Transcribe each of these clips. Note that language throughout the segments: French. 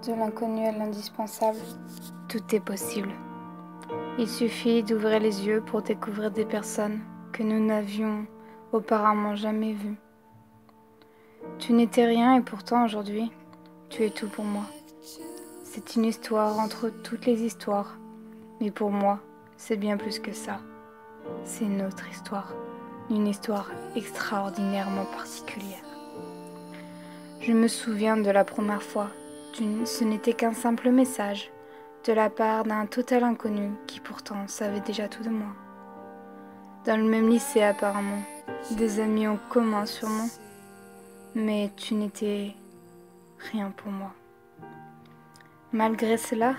De l'inconnu à l'indispensable, tout est possible. Il suffit d'ouvrir les yeux pour découvrir des personnes que nous n'avions auparavant jamais vues. Tu n'étais rien et pourtant aujourd'hui, tu es tout pour moi. C'est une histoire entre toutes les histoires, mais pour moi, c'est bien plus que ça. C'est notre histoire, une histoire extraordinairement particulière. Je me souviens de la première fois. Ce n'était qu'un simple message de la part d'un total inconnu qui pourtant savait déjà tout de moi. Dans le même lycée apparemment, des amis en commun sûrement, mais tu n'étais rien pour moi. Malgré cela,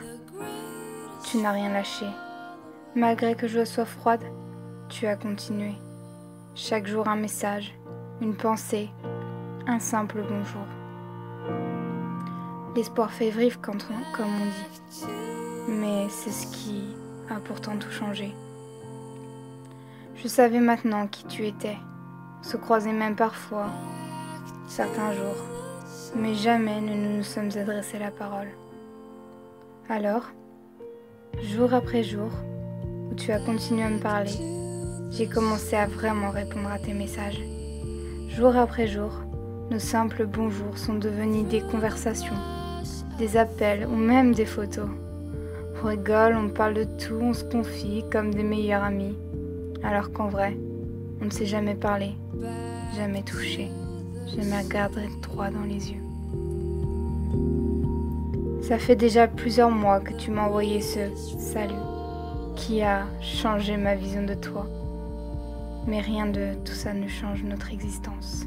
tu n'as rien lâché. Malgré que je sois froide, tu as continué. Chaque jour un message, une pensée, un simple bonjour. L'espoir fait vivre comme on dit, mais c'est ce qui a pourtant tout changé. Je savais maintenant qui tu étais, se croiser même parfois, certains jours, mais jamais nous nous sommes adressé la parole. Alors, jour après jour, où tu as continué à me parler, j'ai commencé à vraiment répondre à tes messages. Jour après jour, nos simples bonjours sont devenus des conversations, des appels ou même des photos. On rigole, on parle de tout, on se confie comme des meilleurs amis. Alors qu'en vrai, on ne s'est jamais parlé, jamais touché, jamais regardé droit dans les yeux. Ça fait déjà plusieurs mois que tu m'as envoyé ce salut qui a changé ma vision de toi. Mais rien de tout ça ne change notre existence.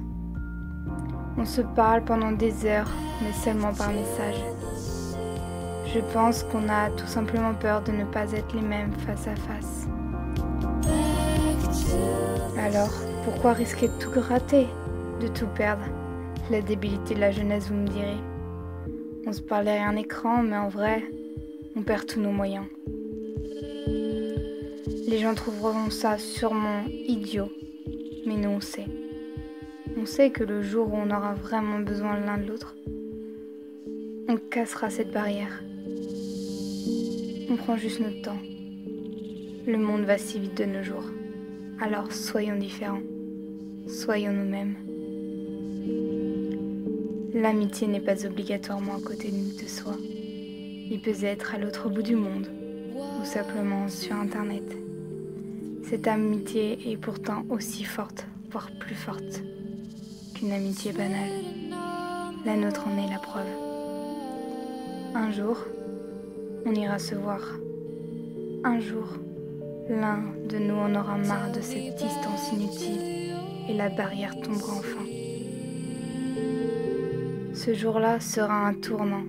On se parle pendant des heures, mais seulement par message. Je pense qu'on a tout simplement peur de ne pas être les mêmes face à face. Alors, pourquoi risquer de tout rater, de tout perdre? La débilité de la jeunesse, vous me direz. On se parle derrière un écran, mais en vrai, on perd tous nos moyens. Les gens trouveront ça sûrement idiot, mais nous on sait. On sait que le jour où on aura vraiment besoin l'un de l'autre, on cassera cette barrière. On prend juste notre temps. Le monde va si vite de nos jours. Alors soyons différents. Soyons nous-mêmes. L'amitié n'est pas obligatoirement à côté de soi. Il peut être à l'autre bout du monde ou simplement sur Internet. Cette amitié est pourtant aussi forte, voire plus forte qu'une amitié banale. La nôtre en est la preuve. Un jour, on ira se voir. Un jour, l'un de nous en aura marre de cette distance inutile et la barrière tombera enfin. Ce jour-là sera un tournant,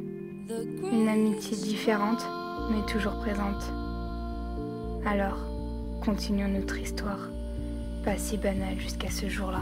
une amitié différente mais toujours présente. Alors, continuons notre histoire, pas si banale jusqu'à ce jour-là.